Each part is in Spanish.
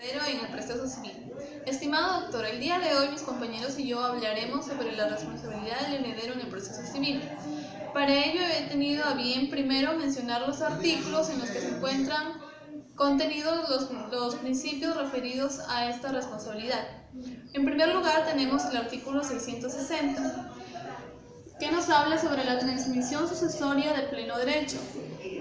Pero en el proceso civil. Estimado doctor, el día de hoy mis compañeros y yo hablaremos sobre la responsabilidad del heredero en el proceso civil. Para ello he tenido a bien primero mencionar los artículos en los que se encuentran contenidos los principios referidos a esta responsabilidad. En primer lugar tenemos el artículo 660, que nos habla sobre la transmisión sucesoria de pleno derecho.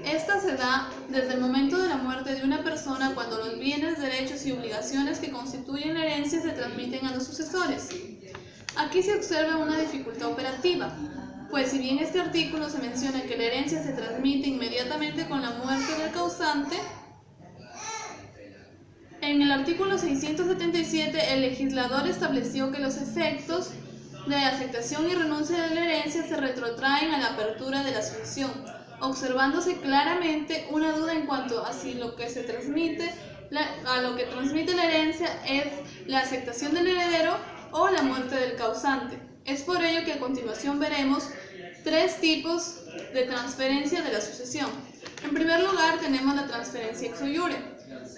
Esta se da desde el momento de la muerte de una persona cuando los bienes, derechos y obligaciones que constituyen la herencia se transmiten a los sucesores. Aquí se observa una dificultad operativa, pues si bien este artículo se menciona que la herencia se transmite inmediatamente con la muerte del causante, en el artículo 677 el legislador estableció que los efectos de aceptación y renuncia de la herencia se retrotraen a la apertura de la sucesión, observándose claramente una duda en cuanto a si lo que se transmite la herencia es la aceptación del heredero o la muerte del causante. Es por ello que a continuación veremos tres tipos de transferencia de la sucesión. En primer lugar tenemos la transferencia ex iure.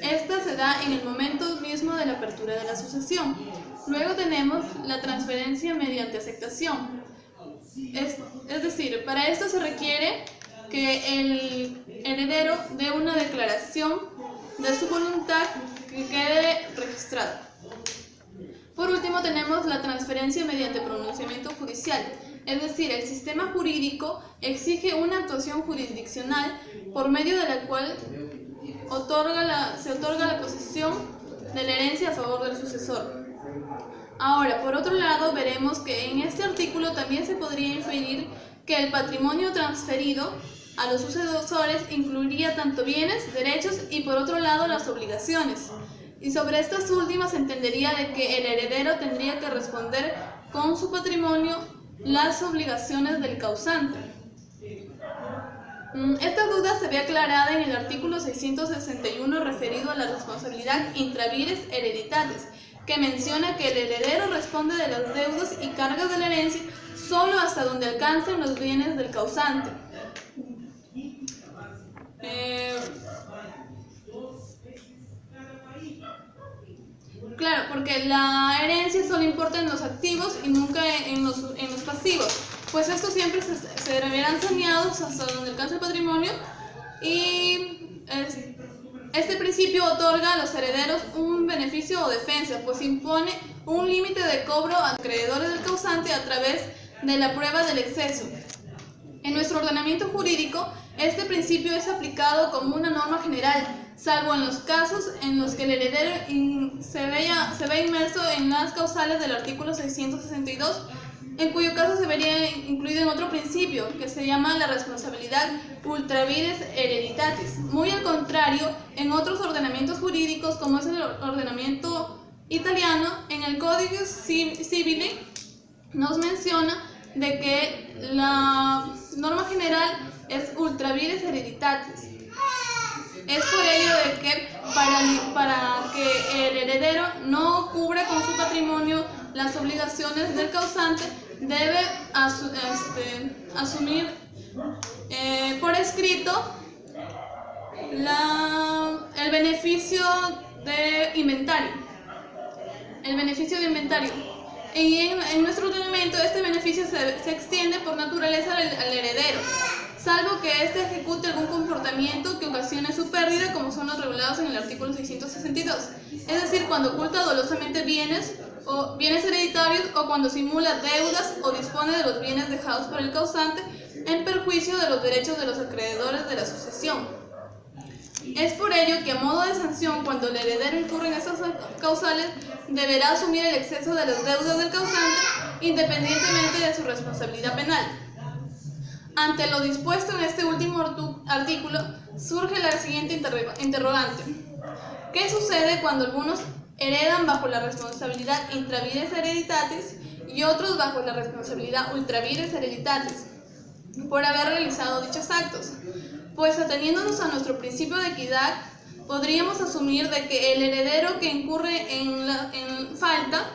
Esta se da en el momento mismo de la apertura de la sucesión. Luego tenemos la transferencia mediante aceptación. Es decir, para esto se requiere que el heredero dé una declaración de su voluntad que quede registrada. Por último tenemos la transferencia mediante pronunciamiento judicial, es decir, el sistema jurídico exige una actuación jurisdiccional por medio de la cual se otorga la posesión de la herencia a favor del sucesor. Ahora, por otro lado, veremos que en este artículo también se podría inferir que el patrimonio transferido a los sucesores incluiría tanto bienes, derechos y por otro lado las obligaciones. Y sobre estas últimas se entendería de que el heredero tendría que responder con su patrimonio las obligaciones del causante. Esta duda se ve aclarada en el artículo 661 referido a la responsabilidad intra vires hereditatis, que menciona que el heredero responde de las deudas y cargas de la herencia solo hasta donde alcancen los bienes del causante. Claro, porque la herencia solo importa en los activos y nunca en los pasivos, pues estos siempre se verán saneados hasta donde alcanza el patrimonio, y este principio otorga a los herederos un beneficio o defensa, pues impone un límite de cobro a los acreedores del causante a través de la prueba del exceso. En nuestro ordenamiento jurídico, este principio es aplicado como una norma general, salvo en los casos en los que el heredero se ve inmerso en las causales del artículo 662, en cuyo caso se vería incluido en otro principio, que se llama la responsabilidad ultra vires hereditatis. Muy al contrario, en otros ordenamientos jurídicos, como es el ordenamiento italiano, en el Código Civile nos menciona de que la norma general es ultra vires hereditatis. Es por ello de que para que el heredero no cubra con su patrimonio las obligaciones del causante, debe asumir por escrito el beneficio de inventario. Y en nuestro ordenamiento este beneficio se extiende por naturaleza al heredero, salvo que éste ejecute algún comportamiento que ocasione su pérdida, como son los regulados en el artículo 662. Es decir, cuando oculta dolosamente bienes hereditarios, o cuando simula deudas o dispone de los bienes dejados por el causante en perjuicio de los derechos de los acreedores de la sucesión. Es por ello que, a modo de sanción, cuando el heredero incurre en estas causales, deberá asumir el exceso de las deudas del causante, independientemente de su responsabilidad penal. Ante lo dispuesto en este último artículo, surge la siguiente interrogante. ¿Qué sucede cuando algunos heredan bajo la responsabilidad intra vires hereditatis y otros bajo la responsabilidad ultra vires hereditatis por haber realizado dichos actos? Pues ateniéndonos a nuestro principio de equidad, podríamos asumir de que el heredero que incurre en falta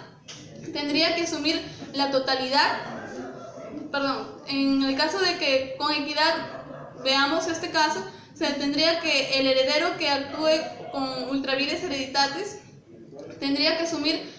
tendría que asumir la totalidad. En el caso de que con equidad veamos este caso, se tendría que el heredero que actúe con ultra vires hereditatis tendría que asumir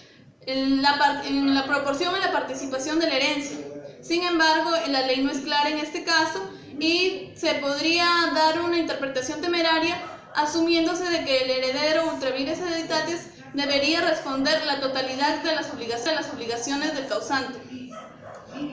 en la proporción a la participación de la herencia. Sin embargo, la ley no es clara en este caso y se podría dar una interpretación temeraria asumiéndose de que el heredero ultra vires hereditatis debería responder la totalidad de las obligaciones del causante.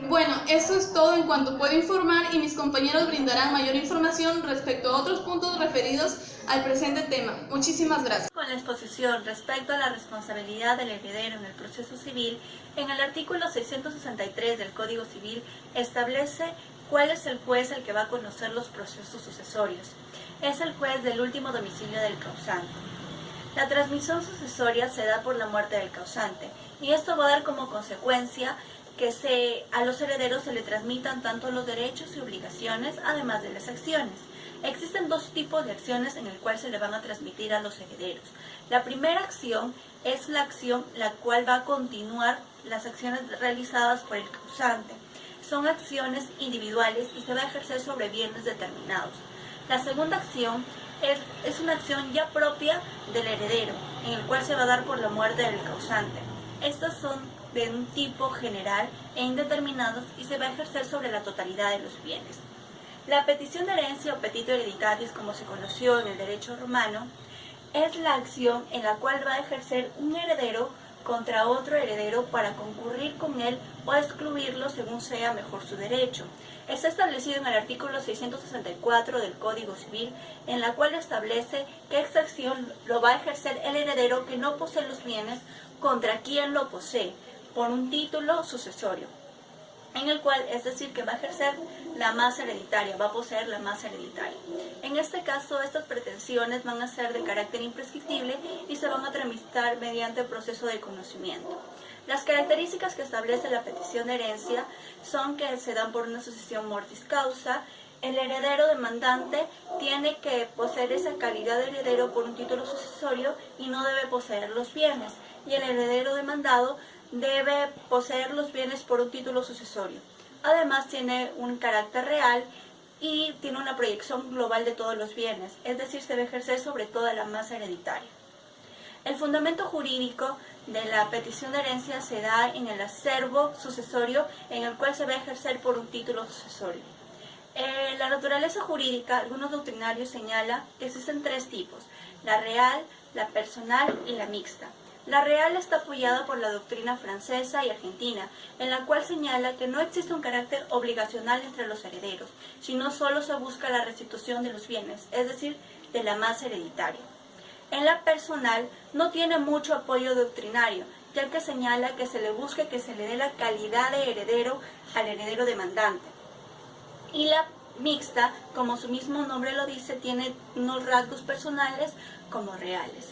Bueno, eso es todo en cuanto puedo informar y mis compañeros brindarán mayor información respecto a otros puntos referidos al presente tema. Muchísimas gracias. Con la exposición respecto a la responsabilidad del heredero en el proceso civil, en el artículo 663 del Código Civil establece cuál es el juez el que va a conocer los procesos sucesorios. Es el juez del último domicilio del causante. La transmisión sucesoria se da por la muerte del causante y esto va a dar como consecuencia que a los herederos se le transmitan tanto los derechos y obligaciones, además de las acciones. Existen dos tipos de acciones en el cual se le van a transmitir a los herederos. La primera acción es la acción la cual va a continuar las acciones realizadas por el causante. Son acciones individuales y se va a ejercer sobre bienes determinados. La segunda acción es una acción ya propia del heredero, en el cual se va a dar por la muerte del causante. Estas son de un tipo general e indeterminados y se va a ejercer sobre la totalidad de los bienes. La petición de herencia o petito hereditatis, como se conoció en el derecho romano, es la acción en la cual va a ejercer un heredero contra otro heredero para concurrir con él o excluirlo según sea mejor su derecho. Está establecido en el artículo 664 del Código Civil, en la cual establece que esta acción lo va a ejercer el heredero que no posee los bienes contra quien lo posee, por un título sucesorio, en el cual, es decir, que va a ejercer la masa hereditaria, va a poseer la masa hereditaria. En este caso, estas pretensiones van a ser de carácter imprescriptible y se van a tramitar mediante el proceso de conocimiento. Las características que establece la petición de herencia son que se dan por una sucesión mortis causa. El heredero demandante tiene que poseer esa calidad de heredero por un título sucesorio y no debe poseer los bienes. Y el heredero demandado debe poseer los bienes por un título sucesorio. Además tiene un carácter real y tiene una proyección global de todos los bienes, es decir, se va a ejercer sobre toda la masa hereditaria. El fundamento jurídico de la petición de herencia se da en el acervo sucesorio, en el cual se va a ejercer por un título sucesorio. La naturaleza jurídica, algunos doctrinarios señalan que existen tres tipos: la real, la personal y la mixta. La real está apoyada por la doctrina francesa y argentina, en la cual señala que no existe un carácter obligacional entre los herederos, sino solo se busca la restitución de los bienes, es decir, de la masa hereditaria. En la personal no tiene mucho apoyo doctrinario, ya que señala que se le busca que se le dé la calidad de heredero al heredero demandante. Y la mixta, como su mismo nombre lo dice, tiene unos rasgos personales como reales.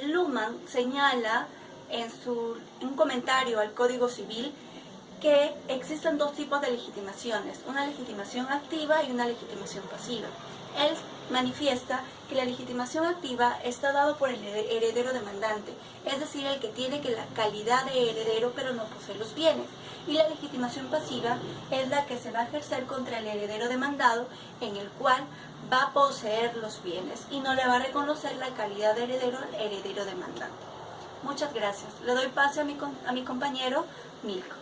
Luhmann señala en un comentario al Código Civil que existen dos tipos de legitimaciones, una legitimación activa y una legitimación pasiva. Él manifiesta que la legitimación activa está dada por el heredero demandante, es decir, el que tiene la calidad de heredero pero no posee los bienes. Y la legitimación pasiva es la que se va a ejercer contra el heredero demandado, en el cual va a poseer los bienes y no le va a reconocer la calidad de heredero al heredero demandante. Muchas gracias. Le doy pase a mi compañero Milko.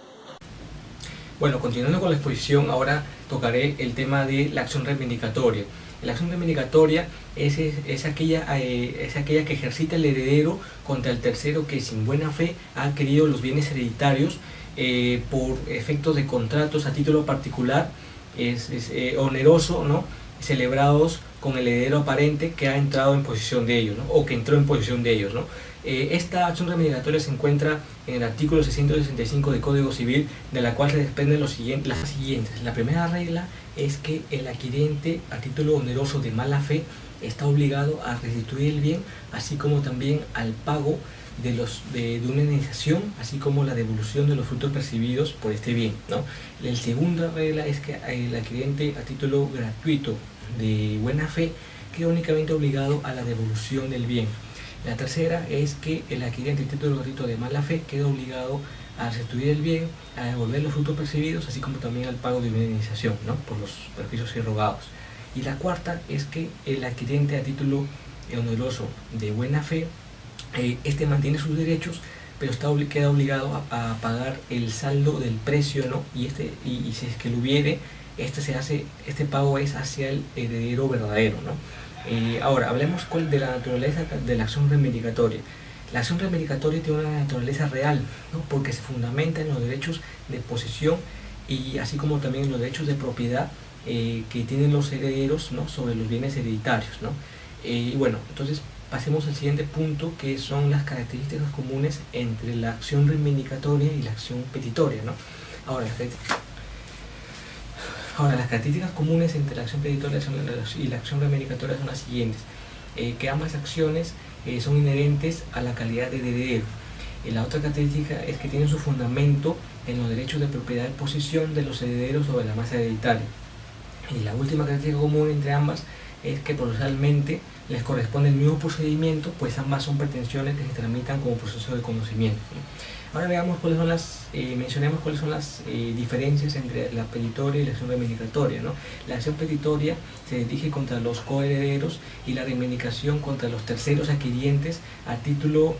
Bueno, continuando con la exposición, ahora tocaré el tema de la acción reivindicatoria. La acción reivindicatoria es aquella que ejercita el heredero contra el tercero que sin buena fe ha adquirido los bienes hereditarios por efectos de contratos a título particular, oneroso, ¿no?, celebrados con el heredero aparente que ha entrado en posesión de ellos, ¿no?, o que entró en posesión de ellos, ¿no? Esta acción reivindicatoria se encuentra en el artículo 665 del Código Civil, de la cual se desprenden las siguientes. La primera regla es que el adquiriente a título oneroso de mala fe está obligado a restituir el bien, así como también al pago de una indemnización, así como la devolución de los frutos percibidos por este bien, ¿no? La segunda regla es que el adquiriente a título gratuito de buena fe queda únicamente obligado a la devolución del bien. La tercera es que el adquiriente a título gratuito de mala fe queda obligado a restituir el bien, a devolver los frutos percibidos, así como también al pago de una indemnización, ¿no?, por los perjuicios irrogados. Y la cuarta es que el adquiriente a título oneroso de buena fe este mantiene sus derechos, pero queda obligado a pagar el saldo del precio, ¿no? Y si es que lo hubiere, este pago es hacia el heredero verdadero, ¿no? Ahora, hablemos de la naturaleza de la acción reivindicatoria. La acción reivindicatoria tiene una naturaleza real, ¿no? Porque se fundamenta en los derechos de posesión y así como también en los derechos de propiedad que tienen los herederos, ¿no? Sobre los bienes hereditarios, ¿no? Y bueno, entonces pasemos al siguiente punto, que son las características comunes entre la acción reivindicatoria y la acción petitoria, ¿no? Ahora, las características comunes entre la acción petitoria y la acción reivindicatoria son las siguientes: que ambas acciones son inherentes a la calidad de heredero. La otra característica es que tienen su fundamento en los derechos de propiedad y posesión de los herederos sobre la masa hereditaria. Y la última característica común entre ambas es que procesalmente les corresponde el mismo procedimiento, pues ambas son pretensiones que se tramitan como proceso de conocimiento. Ahora veamos mencionemos cuáles son las diferencias entre la petitoria y la acción reivindicatoria, ¿no? La acción petitoria se dirige contra los coherederos y la reivindicación contra los terceros adquirientes a título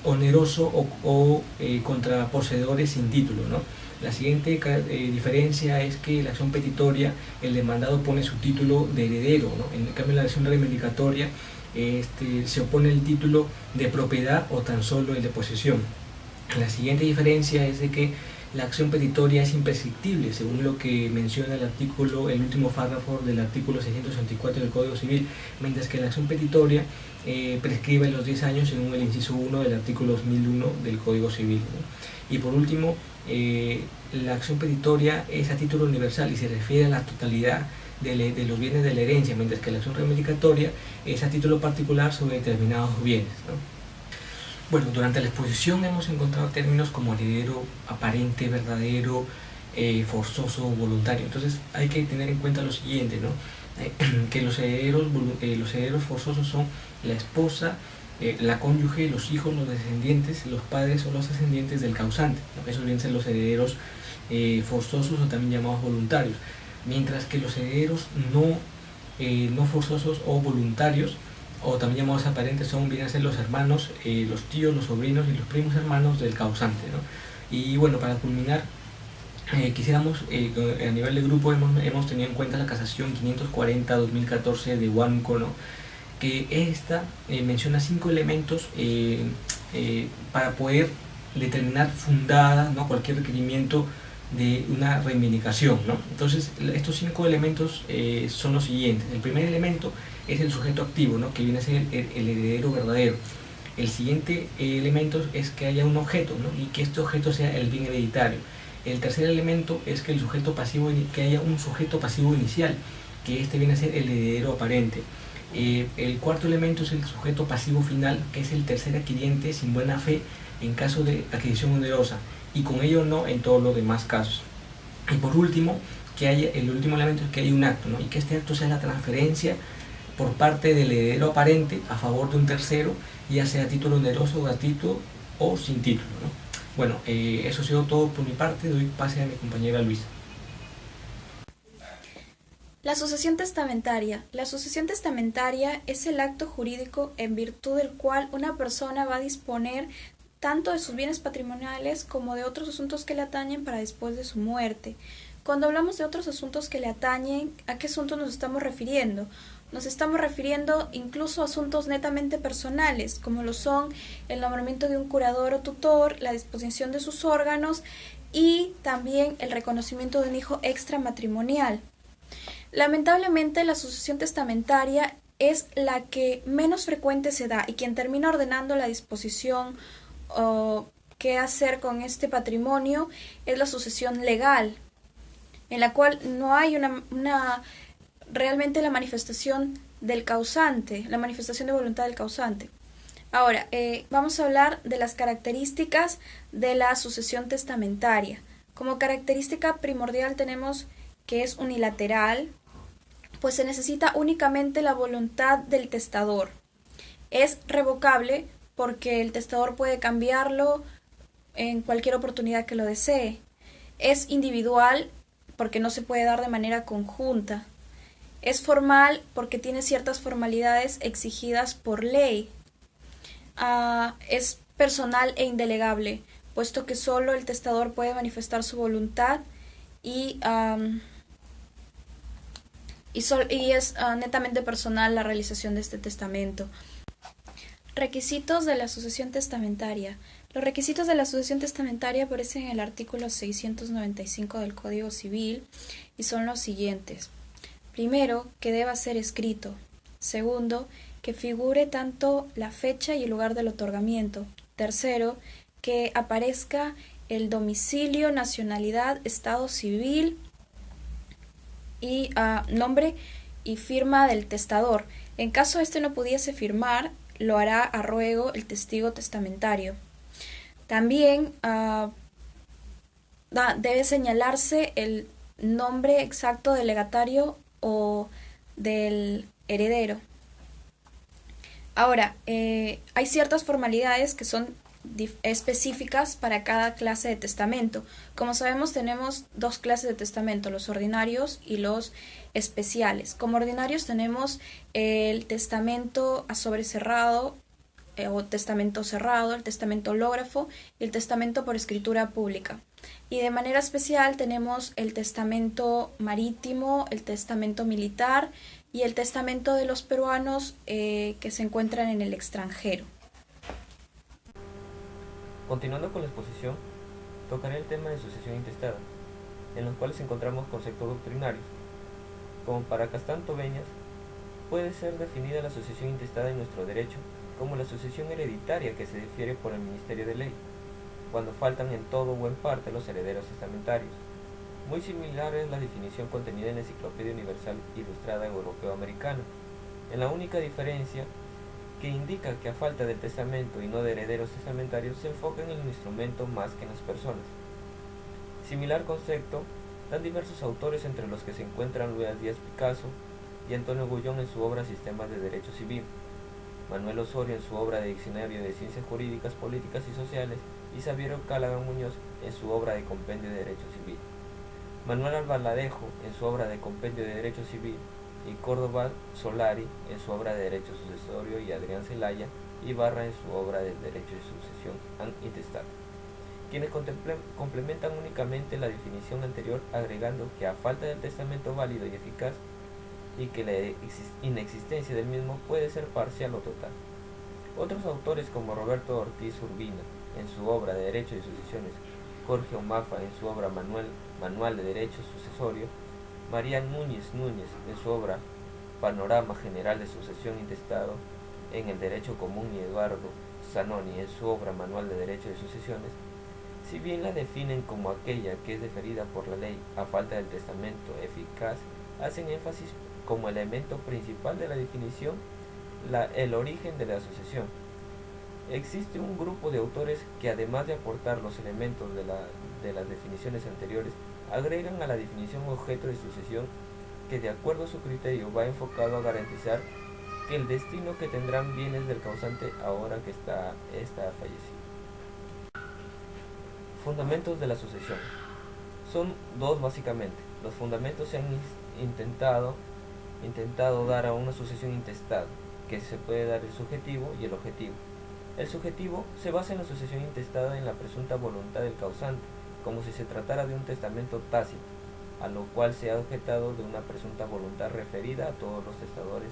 oneroso o contra poseedores sin título, ¿no? La siguiente diferencia es que en la acción petitoria el demandado pone su título de heredero, ¿no? En cambio, en la acción reivindicatoria se opone el título de propiedad o tan solo el de posesión. La siguiente diferencia es de que la acción petitoria es imprescriptible, según lo que menciona el último párrafo del artículo 664 del Código Civil, mientras que la acción petitoria prescribe los 10 años según el inciso 1 del artículo 2001 del Código Civil, ¿no? Y por último, la acción petitoria es a título universal y se refiere a la totalidad de los bienes de la herencia, mientras que la acción reivindicatoria es a título particular sobre determinados bienes, ¿no? Bueno, durante la exposición hemos encontrado términos como heredero aparente, verdadero, forzoso, voluntario. Entonces hay que tener en cuenta lo siguiente, ¿no? Que los herederos forzosos son la esposa, la cónyuge, los hijos, los descendientes, los padres o los ascendientes del causante, ¿no? Esos vienen a ser los herederos forzosos o también llamados voluntarios, mientras que los herederos no forzosos o voluntarios, o también llamados aparentes, vienen a ser los hermanos, los tíos, los sobrinos y los primos hermanos del causante, ¿no? Y bueno, para culminar, quisiéramos, a nivel de grupo hemos tenido en cuenta la casación 540-2014 de Huánuco, ¿no? Que esta menciona 5 elementos para poder determinar fundada, ¿no?, cualquier requerimiento de una reivindicación, ¿no? Entonces, estos 5 elementos son los siguientes. El primer elemento es el sujeto activo, ¿no?, que viene a ser el heredero verdadero. El siguiente elemento es que haya un objeto, ¿no?, y que este objeto sea el bien hereditario. El tercer elemento es que que haya un sujeto pasivo inicial, que este viene a ser el heredero aparente. El cuarto elemento es el sujeto pasivo final, que es el tercer adquiriente sin buena fe en caso de adquisición onerosa, y con ello no en todos los demás casos. Y por último, el último elemento es que hay un acto, ¿no?, y que este acto sea la transferencia por parte del heredero aparente a favor de un tercero, ya sea a título oneroso, gratuito o sin título, ¿no? Bueno, eso ha sido todo por mi parte. Doy pase a mi compañera Luisa. La sucesión testamentaria. La sucesión testamentaria es el acto jurídico en virtud del cual una persona va a disponer tanto de sus bienes patrimoniales como de otros asuntos que le atañen para después de su muerte. Cuando hablamos de otros asuntos que le atañen, ¿a qué asuntos nos estamos refiriendo? Nos estamos refiriendo incluso a asuntos netamente personales, como lo son el nombramiento de un curador o tutor, la disposición de sus órganos y también el reconocimiento de un hijo extramatrimonial. Lamentablemente, la sucesión testamentaria es la que menos frecuente se da y quien termina ordenando la disposición o qué hacer con este patrimonio es la sucesión legal, en la cual no hay realmente la manifestación del causante, la manifestación de voluntad del causante. Ahora, vamos a hablar de las características de la sucesión testamentaria. Como característica primordial tenemos que es unilateral, pues se necesita únicamente la voluntad del testador. Es revocable porque el testador puede cambiarlo en cualquier oportunidad que lo desee. Es individual porque no se puede dar de manera conjunta. Es formal porque tiene ciertas formalidades exigidas por ley. es personal e indelegable, puesto que solo el testador puede manifestar su voluntad y es netamente personal la realización de este testamento. Requisitos de la sucesión testamentaria. Los requisitos de la sucesión testamentaria aparecen en el artículo 695 del Código Civil y son los siguientes. Primero, que deba ser escrito. Segundo, que figure tanto la fecha y el lugar del otorgamiento. Tercero, que aparezca el domicilio, nacionalidad, estado civil y nombre y firma del testador. En caso este no pudiese firmar, lo hará a ruego el testigo testamentario. También debe señalarse el nombre exacto del legatario o del heredero. Ahora, hay ciertas formalidades que son específicas para cada clase de testamento. Como sabemos, tenemos dos clases de testamento, los ordinarios y los especiales. Como ordinarios tenemos el testamento a sobre cerrado o testamento cerrado, el testamento hológrafo y el testamento por escritura pública. Y de manera especial tenemos el testamento marítimo, el testamento militar y el testamento de los peruanos que se encuentran en el extranjero. Continuando con la exposición, tocaré el tema de sucesión intestada, en los cuales encontramos conceptos doctrinarios. Como para Castán Tobeñas, puede ser definida la sucesión intestada en nuestro derecho como la sucesión hereditaria que se difiere por el Ministerio de Ley, cuando faltan en todo o en parte los herederos testamentarios. Muy similar es la definición contenida en la Enciclopedia Universal Ilustrada Europeo-Americana, en la única diferencia que indica que a falta del testamento y no de herederos testamentarios se enfoca en el instrumento más que en las personas. Similar concepto dan diversos autores, entre los que se encuentran Luis Díaz Picasso y Antonio Gullón en su obra Sistemas de Derecho Civil, Manuel Osorio en su obra de Diccionario de Ciencias Jurídicas, Políticas y Sociales y Xavier Cálagán Muñoz en su obra de Compendio de Derecho Civil, Manuel Albaladejo en su obra de Compendio de Derecho Civil y Córdoba Solari en su obra de Derecho Sucesorio y Adrián Zelaya Ibarra en su obra de Derecho de Sucesión Intestada, quienes complementan únicamente la definición anterior, agregando que a falta del testamento válido y eficaz y que la inexistencia del mismo puede ser parcial o total. Otros autores como Roberto Ortiz Urbina en su obra de Derecho de Sucesiones, Jorge Omafa en su obra Manual de Derecho Sucesorio, Marián Núñez en su obra Panorama General de Sucesión Intestado en el Derecho Común y Eduardo Zanoni en su obra Manual de Derecho de Sucesiones, si bien la definen como aquella que es deferida por la ley a falta del testamento eficaz, hacen énfasis como elemento principal de la definición el origen de la sucesión. Existe un grupo de autores que, además de aportar los elementos de las definiciones anteriores, agregan a la definición objeto de sucesión que, de acuerdo a su criterio, va enfocado a garantizar que el destino que tendrán bienes del causante ahora que está fallecido. Fundamentos de la sucesión. Son dos básicamente. Los fundamentos se han intentado dar a una sucesión intestada, que se puede dar el subjetivo y el objetivo. El subjetivo se basa en la sucesión intestada en la presunta voluntad del causante, como si se tratara de un testamento tácito, a lo cual se ha objetado de una presunta voluntad referida a todos los testadores,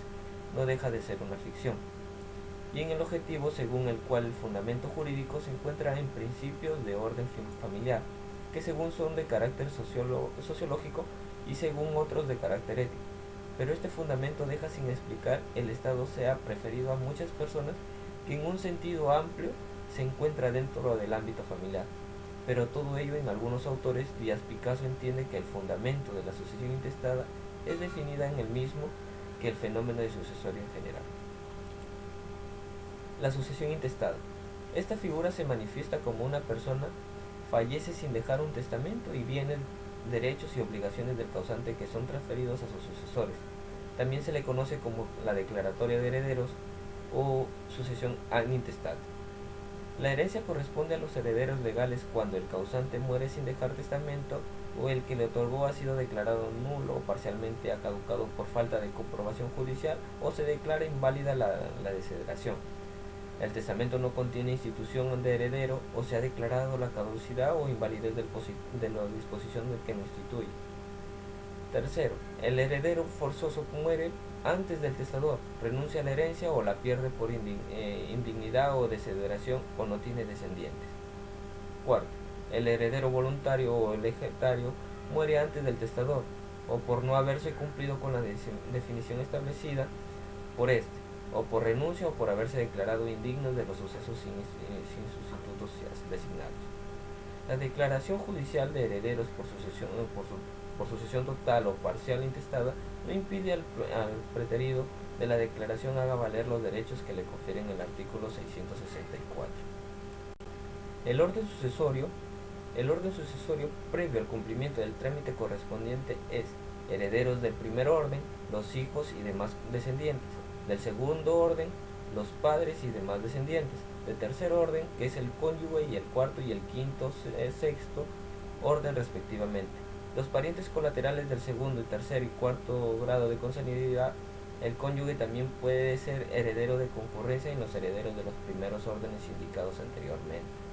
no deja de ser una ficción. Y en el objetivo, según el cual el fundamento jurídico se encuentra en principios de orden familiar, que según son de carácter sociológico y según otros de carácter ético. Pero este fundamento deja sin explicar el Estado sea preferido a muchas personas que en un sentido amplio se encuentra dentro del ámbito familiar. Pero todo ello, en algunos autores, Díaz Picasso entiende que el fundamento de la sucesión intestada es definida en el mismo que el fenómeno de sucesorio en general. La sucesión intestada. Esta figura se manifiesta como una persona fallece sin dejar un testamento y bienes, derechos y obligaciones del causante que son transferidos a sus sucesores. También se le conoce como la declaratoria de herederos o sucesión intestada. La herencia corresponde a los herederos legales cuando el causante muere sin dejar testamento o el que le otorgó ha sido declarado nulo o parcialmente ha caducado por falta de comprobación judicial o se declara inválida la desheredación. El testamento no contiene institución de heredero o se ha declarado la caducidad o invalidez de la disposición del que lo instituye. Tercero, el heredero forzoso muere antes del testador, renuncia a la herencia o la pierde por indignidad o desheredación o no tiene descendientes. Cuarto, el heredero voluntario o elegatario muere antes del testador o por no haberse cumplido con la definición establecida por este, o por renuncia o por haberse declarado indignos de los sucesos sin sustitutos designados. La declaración judicial de herederos por sucesión total o parcial intestada no impide al preterido de la declaración haga valer los derechos que le confieren el artículo 664. El orden sucesorio previo al cumplimiento del trámite correspondiente es herederos del primer orden, los hijos y demás descendientes; del segundo orden, los padres y demás descendientes; del tercer orden, que es el cónyuge, y el cuarto y el quinto, sexto orden respectivamente; los parientes colaterales del segundo, tercer y cuarto grado de consanguinidad. El cónyuge también puede ser heredero de concurrencia en los herederos de los primeros órdenes indicados anteriormente.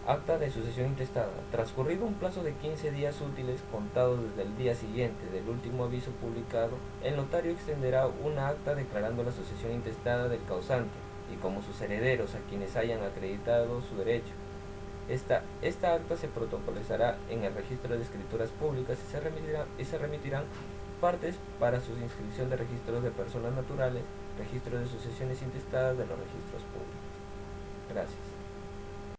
Acta de sucesión intestada. Transcurrido un plazo de 15 días útiles contados desde el día siguiente del último aviso publicado, el notario extenderá una acta declarando la sucesión intestada del causante y como sus herederos a quienes hayan acreditado su derecho. Esta acta se protocolizará en el registro de escrituras públicas y se remitirán partes para su inscripción de registros de personas naturales, registro de sucesiones intestadas de los registros públicos. Gracias.